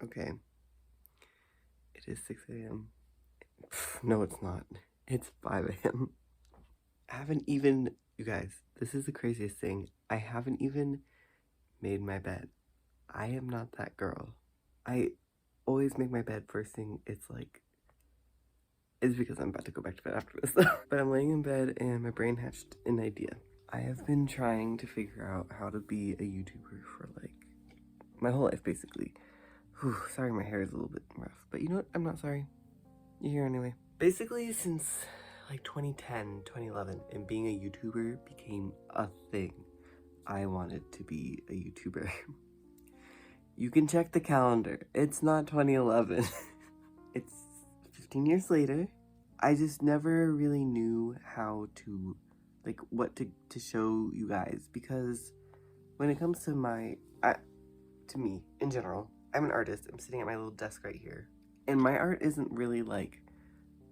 Okay. It is 6 a.m. No, it's not. It's 5 a.m. I haven't even, you guys, this is the craziest thing. I haven't even made my bed. I am not that girl. I always make my bed first thing. It's because I'm about to go back to bed after this. But I'm laying in bed and my brain hatched an idea. I have been trying to figure out how to be a YouTuber for like my whole life, basically. Whew, sorry my hair is a little bit rough, but you know what? I'm not sorry. You're here anyway. Basically, since like 2010, 2011, and being a YouTuber became a thing, I wanted to be a YouTuber. You can check the calendar. It's not 2011. It's 15 years later. I just never really knew how to, like, what to show you guys, because when it comes to to me, in general, I'm an artist. I'm sitting at my little desk right here. And my art isn't really, like,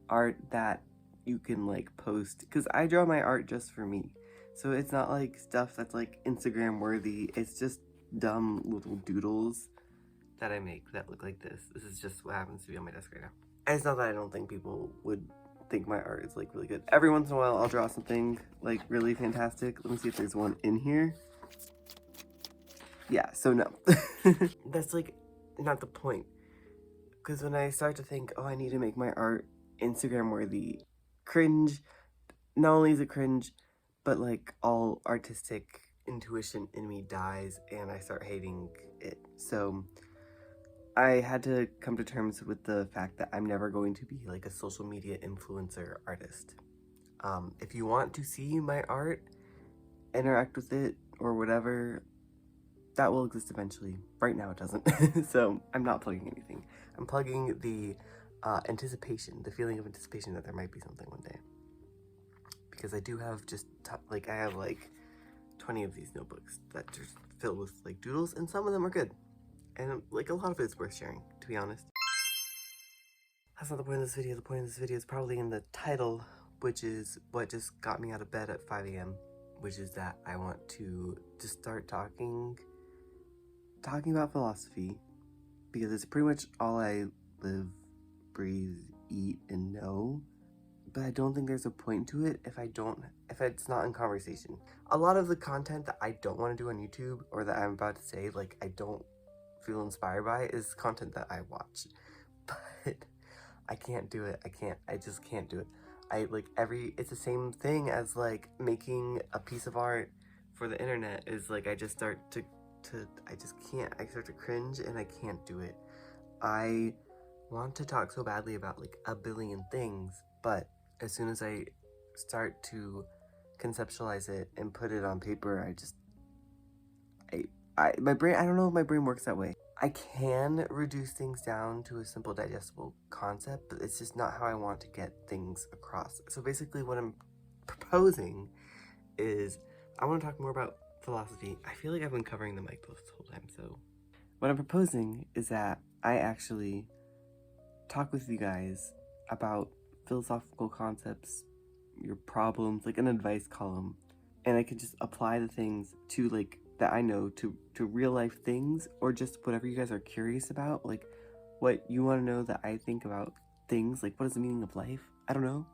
art that you can, like, post. Because I draw my art just for me. So it's not, like, stuff that's, like, Instagram worthy. It's just dumb little doodles that I make that look like this. This is just what happens to be on my desk right now. And it's not that I don't think people would think my art is, like, really good. Every once in a while, I'll draw something, like, really fantastic. Let me see if there's one in here. Yeah, so no. That's, like, not the point. Because when I start to think, oh, I need to make my art Instagram worthy, cringe, not only is it cringe, but, like, all artistic intuition in me dies and I start hating it. So I had to come to terms with the fact that I'm never going to be like a social media influencer artist. If you want to see my art, interact with it, or whatever, that will exist eventually. Right now it doesn't. So I'm not plugging anything. I'm plugging the anticipation, the feeling of anticipation that there might be something one day. Because I do have I have like 20 of these notebooks that are filled with like doodles, and some of them are good. And like a lot of it is worth sharing, to be honest. That's not the point of this video. The point of this video is probably in the title, which is what just got me out of bed at 5 a.m. Which is that I want to just start talking about philosophy, because it's pretty much all I live, breathe, eat, and know. But I don't think there's a point to it if it's not in conversation. A lot of the content that I don't want to do on YouTube, or that I'm about to say, like, I don't feel inspired by, is content that I watch. But I can't do it. I just can't do it. It's the same thing as, like, making a piece of art for the internet is, like, I just start to I just can't. I start to cringe and I can't do it. I want to talk so badly about, like, a billion things, but as soon as I start to conceptualize it and put it on paper, my brain, I don't know if my brain works that way. I can reduce things down to a simple digestible concept, but it's just not how I want to get things across. So basically what I'm proposing is I want to talk more about philosophy. I feel like I've been covering the mic this whole time, so what I'm proposing is that I actually talk with you guys about philosophical concepts, your problems, like an advice column, and I can just apply the things to, like, that I know to real life things, or just whatever you guys are curious about, like what you want to know that I think about things, like what is the meaning of life? I don't know.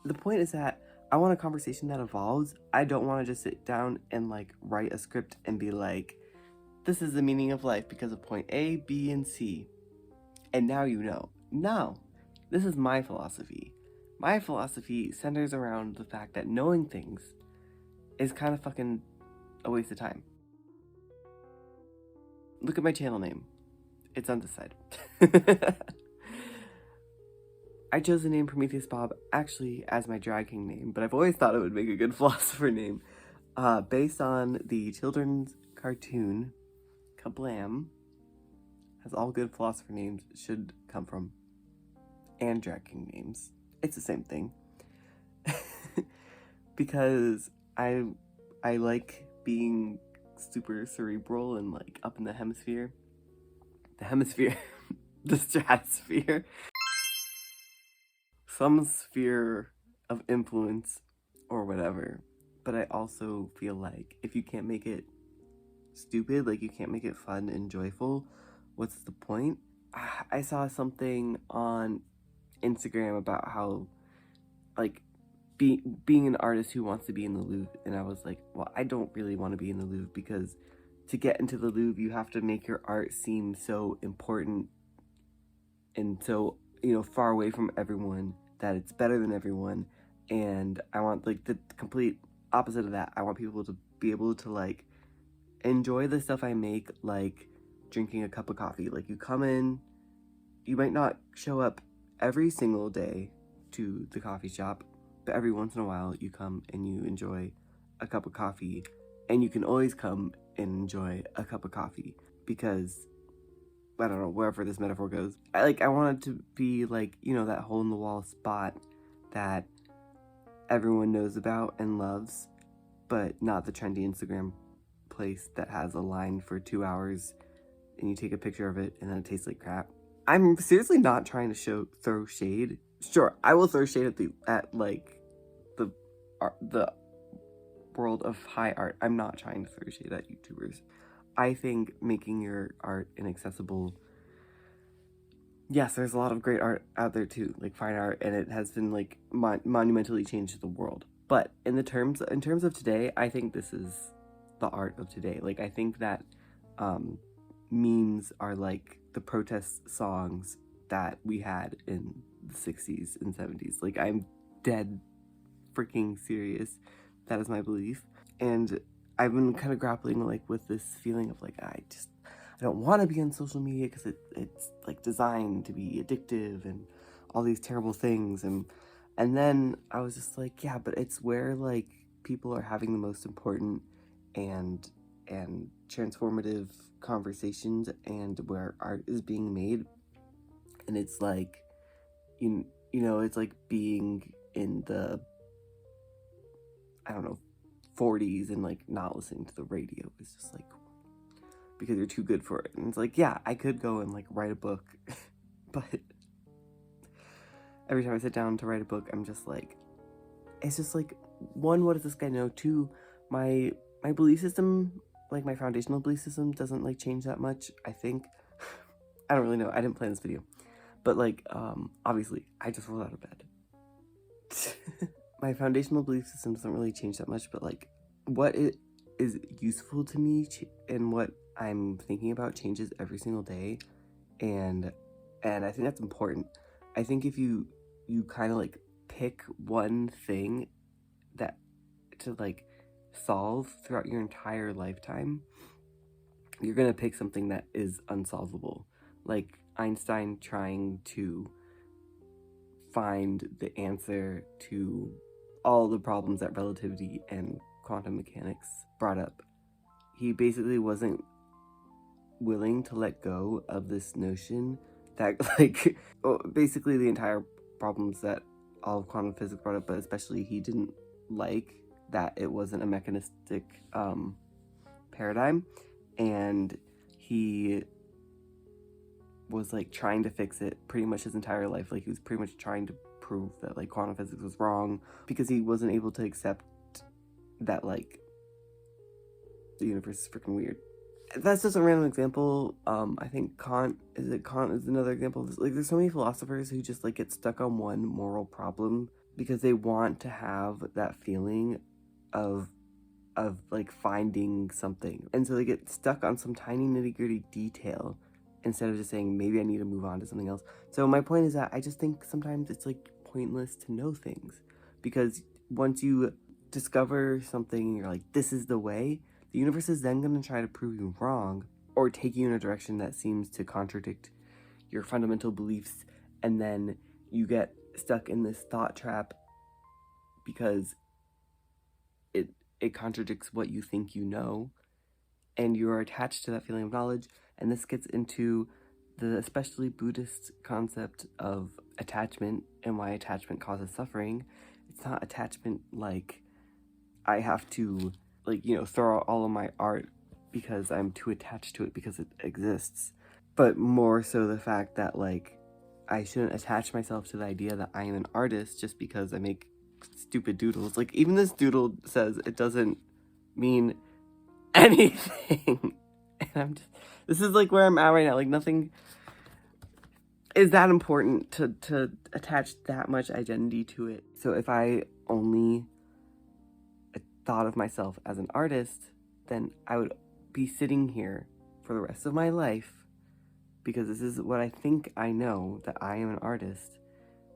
The point is that I want a conversation that evolves. I don't want to just sit down and, like, write a script and be like, this is the meaning of life because of point A, B, and C, and now you know. No, this is my philosophy. My philosophy centers around the fact that knowing things is kind of fucking a waste of time. Look at my channel name. It's undecided. I chose the name Prometheus Bob actually as my drag king name, but I've always thought it would make a good philosopher name. Based on the children's cartoon Kablam, as all good philosopher names should come from, and drag king names. It's the same thing. Because I like being super cerebral and, like, up in the hemisphere. The stratosphere. Some sphere of influence or whatever. But I also feel like if you can't make it stupid, like you can't make it fun and joyful, what's the point? I saw something on Instagram about how, like, being an artist who wants to be in the Louvre, and I was like, well, I don't really want to be in the Louvre, because to get into the Louvre, you have to make your art seem so important and so, far away from everyone that it's better than everyone. And I want, like, the complete opposite of that. I want people to be able to, like, enjoy the stuff I make, like drinking a cup of coffee. Like, you come in, you might not show up every single day to the coffee shop, but every once in a while you come and you enjoy a cup of coffee, and you can always come and enjoy a cup of coffee, because I don't know, wherever this metaphor goes, I want it to be like, that hole in the wall spot that everyone knows about and loves, but not the trendy Instagram place that has a line for 2 hours and you take a picture of it and then it tastes like crap. I'm seriously not trying to throw shade. Sure, I will throw shade at the world of high art. I'm not trying to throw shade at YouTubers. I think making your art inaccessible. Yes, there's a lot of great art out there too, like fine art, and it has been like monumentally changed the world. But in terms of today, I think this is the art of today. Like, I think that memes are like the protest songs that we had in the 60s and 70s. Like, I'm dead freaking serious. That is my belief. And I've been kind of grappling like with this feeling of like, I don't want to be on social media because it's like designed to be addictive and all these terrible things. And then I was just like, yeah, but it's where like people are having the most important and transformative conversations, and where art is being made. And it's like, it's like being in the, I don't know, 40s and like not listening to the radio. It's just like, because you're too good for it. And it's like, yeah, I could go and like write a book, but every time I sit down to write a book, I'm just like, it's just like, one, what does this guy know? Two, my belief system, like my foundational belief system, doesn't like change that much, I think. I don't really know. I didn't plan this video. But like, obviously, I just rolled out of bed. My foundational belief system doesn't really change that much, but like, what it is useful to me and what I'm thinking about changes every single day. And I think that's important. I think if you kind of like pick one thing that to like solve throughout your entire lifetime, you're gonna pick something that is unsolvable. Like Einstein trying to find the answer to all the problems that relativity and quantum mechanics brought up. He basically wasn't willing to let go of this notion that like basically the entire problems that all of quantum physics brought up, but especially he didn't like that it wasn't a mechanistic paradigm, and he was like trying to fix it pretty much his entire life. Like, he was pretty much trying to prove that like quantum physics was wrong, because he wasn't able to accept that like the universe is freaking weird. That's just a random example. I think Kant is another example of this. Like, there's so many philosophers who just like get stuck on one moral problem because they want to have that feeling of like finding something, and so they get stuck on some tiny nitty-gritty detail instead of just saying, maybe I need to move on to something else. So my point is that I just think sometimes it's like pointless to know things, because once you discover something and you're like, this is the way, the universe is then going to try to prove you wrong or take you in a direction that seems to contradict your fundamental beliefs, and then you get stuck in this thought trap because it contradicts what you think you know, and you are attached to that feeling of knowledge. And this gets into the especially Buddhist concept of attachment and why attachment causes suffering. It's not attachment like I have to like, throw out all of my art because I'm too attached to it because it exists, but more so the fact that like I shouldn't attach myself to the idea that I am an artist just because I make stupid doodles. Like, even this doodle says it doesn't mean anything. And this is like where I'm at right now. Like, nothing is that important to attach that much identity to it. So if I only thought of myself as an artist, then I would be sitting here for the rest of my life, because this is what I think I know, that I am an artist,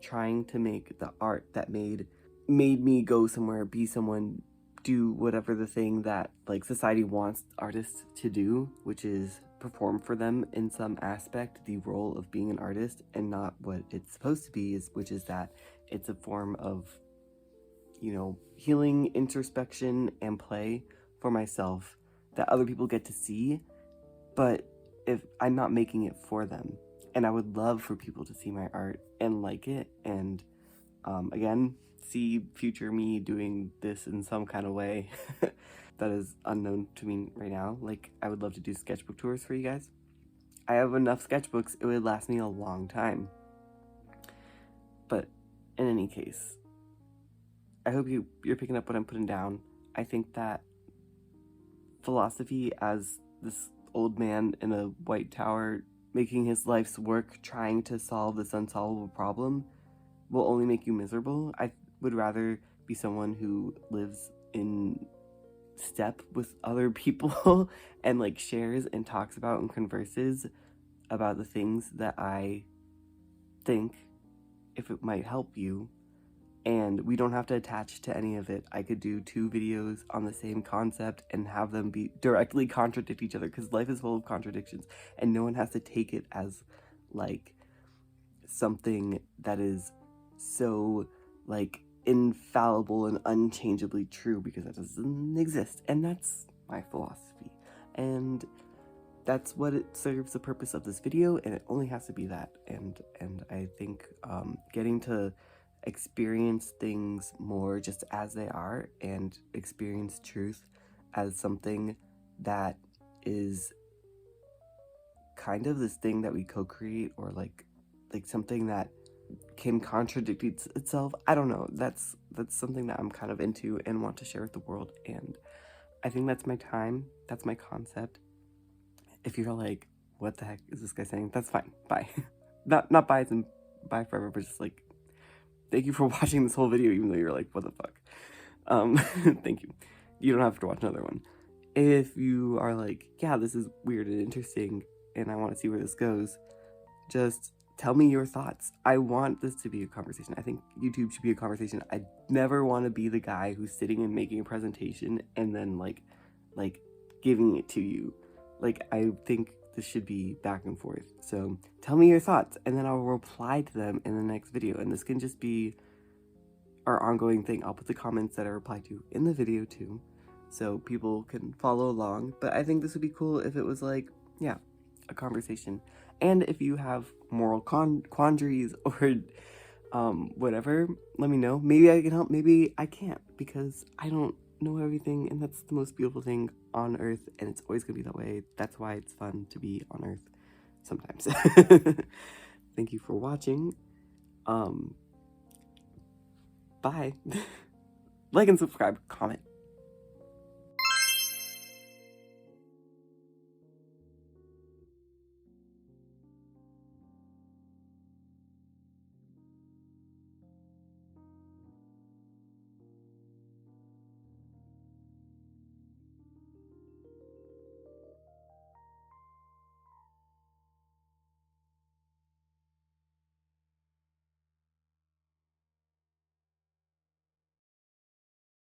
trying to make the art that made me go somewhere, be someone, do whatever the thing that like society wants artists to do, which is perform for them in some aspect the role of being an artist, and not what it's supposed to be, which is that it's a form of, healing, introspection, and play for myself that other people get to see, but if I'm not making it for them. And I would love for people to see my art and like it, and again, see future me doing this in some kind of way that is unknown to me right now. Like, I would love to do sketchbook tours for you guys. I have enough sketchbooks, it would last me a long time. But in any case, I hope you're picking up what I'm putting down. I think that philosophy, as this old man in a white tower making his life's work trying to solve this unsolvable problem, will only make you miserable. I would rather be someone who lives in step with other people and like shares and talks about and converses about the things that I think, if it might help you, and we don't have to attach to any of it. I could do 2 videos on the same concept and have them be directly contradict each other, because life is full of contradictions, and no one has to take it as like something that is so like infallible and unchangeably true, because that doesn't exist. And that's my philosophy, and that's what it serves the purpose of this video, and it only has to be that. And I think getting to experience things more just as they are, and experience truth as something that is kind of this thing that we co-create, or like something that can contradict itself. I don't know, that's something that I'm kind of into and want to share with the world, and I think that's my time, that's my concept. If you're like, what the heck is this guy saying, that's fine, bye. not bye as in bye forever, but just like, thank you for watching this whole video, even though you're like, what the fuck. Thank you. You don't have to watch another one. If you are like, yeah, this is weird and interesting, and I want to see where this goes, just tell me your thoughts. I want this to be a conversation. I think YouTube should be a conversation. I never want to be the guy who's sitting and making a presentation and then like giving it to you. Like, I think this should be back and forth. So tell me your thoughts, and then I'll reply to them in the next video. And this can just be our ongoing thing. I'll put the comments that I reply to in the video too, so people can follow along. But I think this would be cool if it was like, yeah, a conversation. And if you have moral quandaries or whatever, let me know. Maybe I can help, maybe I can't, because I don't know everything, and that's the most beautiful thing on Earth, and it's always gonna be that way. That's why it's fun to be on Earth sometimes. Thank you for watching. Bye. Like and subscribe, comment.